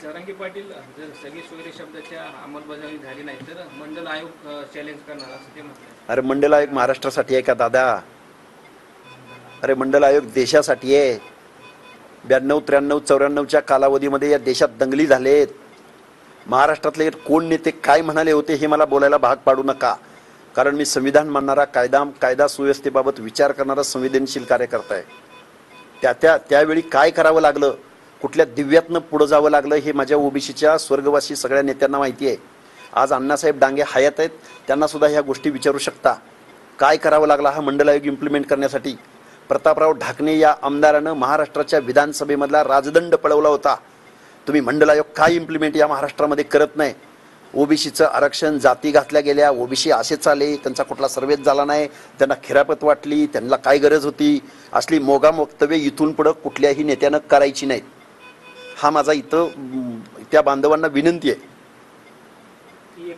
जरांगे पाटील जर स्थगित वगैरे शब्दाच्या अंमलबजावणी झाली नाही तर मंडल आयोग चॅलेंज करणार असं ते म्हटलं. अरे मंडल आयोग महाराष्ट्रासाठी आहे का दादा? अरे मंडल आयोग देशासाठी आहे. 92, 93, 94च्या कालावधीमध्ये या देशात दंगली झालेत. महाराष्ट्रातले कोण नेते काय म्हणाले होते हे मला बोलायला भाग पाडू नका, कारण मी संविधान मानणारा, कायदा सुव्यवस्थेबाबत विचार करणारा संवेदनशील कार्यकर्ता आहे. त्यावेळी काय करावं लागलं, कुठल्या दिव्यातनं पुढं जावं लागलं हे माझ्या ओबीसीच्या स्वर्गवासी सगळ्या नेत्यांना माहिती आहे. आज अण्णासाहेब डांगे हयात आहेत, त्यांना सुद्धा ह्या गोष्टी विचारू शकता. काय करावं लागला हा मंडल आयोग इम्प्लिमेंट करण्यासाठी? प्रतापराव ढाकणे या आमदारानं महाराष्ट्राच्या विधानसभेमधला राजदंड पळवला होता. तुम्ही मंडल आयोग काय इम्प्लिमेंट या महाराष्ट्रामध्ये करत नाही? ओबीसीचं आरक्षण, जाती घातल्या गेल्या, ओबीसी असेच आले, त्यांचा कुठला सर्वेच झाला नाही, त्यांना खिरापत वाटली, त्यांना काय गरज होती, असली मोगाम वक्तव्य इथून पुढं कुठल्याही नेत्यानं करायची नाहीत. हा माझा इथं त्या बांधवांना विनंती आहे.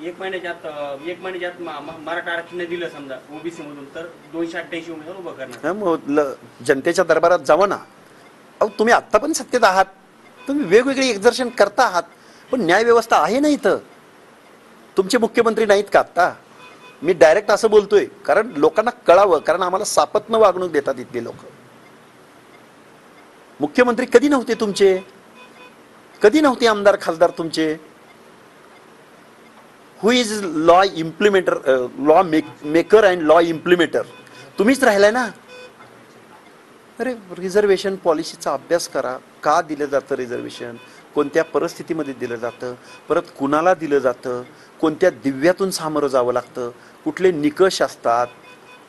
एक महिन्याच्यात मराठा आरक्षण दिलं समजा ओबीसी मधून तर 288 उमेदवार उभं करणार. जनतेच्या दरबारात जावं ना. अहो तुम्ही आत्ता पण सत्तेत आहात, तुम्ही वेगवेगळे एक्झर्शन करता आहात, पण न्याय व्यवस्था आहे ना इथं. तुमचे मुख्यमंत्री नाहीत का आत्ता? मी डायरेक्ट असं बोलतोय कारण लोकांना कळावं, कारण आम्हाला सापत्न वागणूक देतात इथले लोक. मुख्यमंत्री कधी नव्हते तुमचे? कधी नव्हते आमदार खासदार तुमचे? Who is law implementer, law maker and law implementer तुम्हीच राहिलाय ना. अरे रिझर्वेशन पॉलिसीचा अभ्यास करा. का दिलं जातं रिझर्वेशन, कोणत्या परिस्थितीमध्ये दिलं जातं, परत कुणाला दिलं जातं, कोणत्या दिव्यातून सामोरं जावं लागतं, कुठले निकष असतात,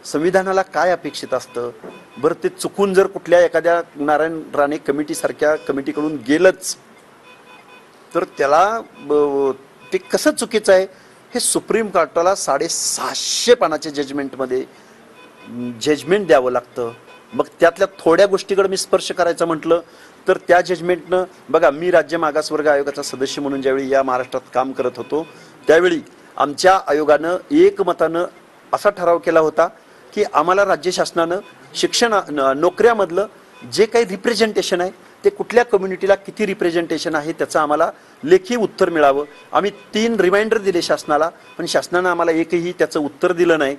संविधानाला काय अपेक्षित असतं. बरं ते चुकून जर कुठल्या एखाद्या नारायण राणे कमिटीसारख्या कमिटीकडून गेलंच तर त्याला ते कसं चुकीचं आहे हे सुप्रीम कोर्टाला 750 पानाच्या जजमेंटमध्ये जजमेंट द्यावं लागतं. मग त्यातल्या थोड्या गोष्टीकडे मी स्पर्श करायचं म्हटलं तर त्या जजमेंटनं बघा, मी राज्य मागासवर्ग आयोगाचा सदस्य म्हणून ज्यावेळी या महाराष्ट्रात काम करत होतो त्यावेळी आमच्या आयोगानं एकमतानं असा ठराव केला होता की आम्हाला राज्य शासनानं शिक्षण नोकऱ्यामधलं जे काही रिप्रेझेंटेशन आहे ते कुठल्या कम्युनिटीला किती रिप्रेझेंटेशन आहे त्याचं आम्हाला लेखी उत्तर मिळावं. आम्ही 3 रिमाइंडर दिले शासनाला, पण शासनानं आम्हाला एकही त्याचं उत्तर दिलं नाही.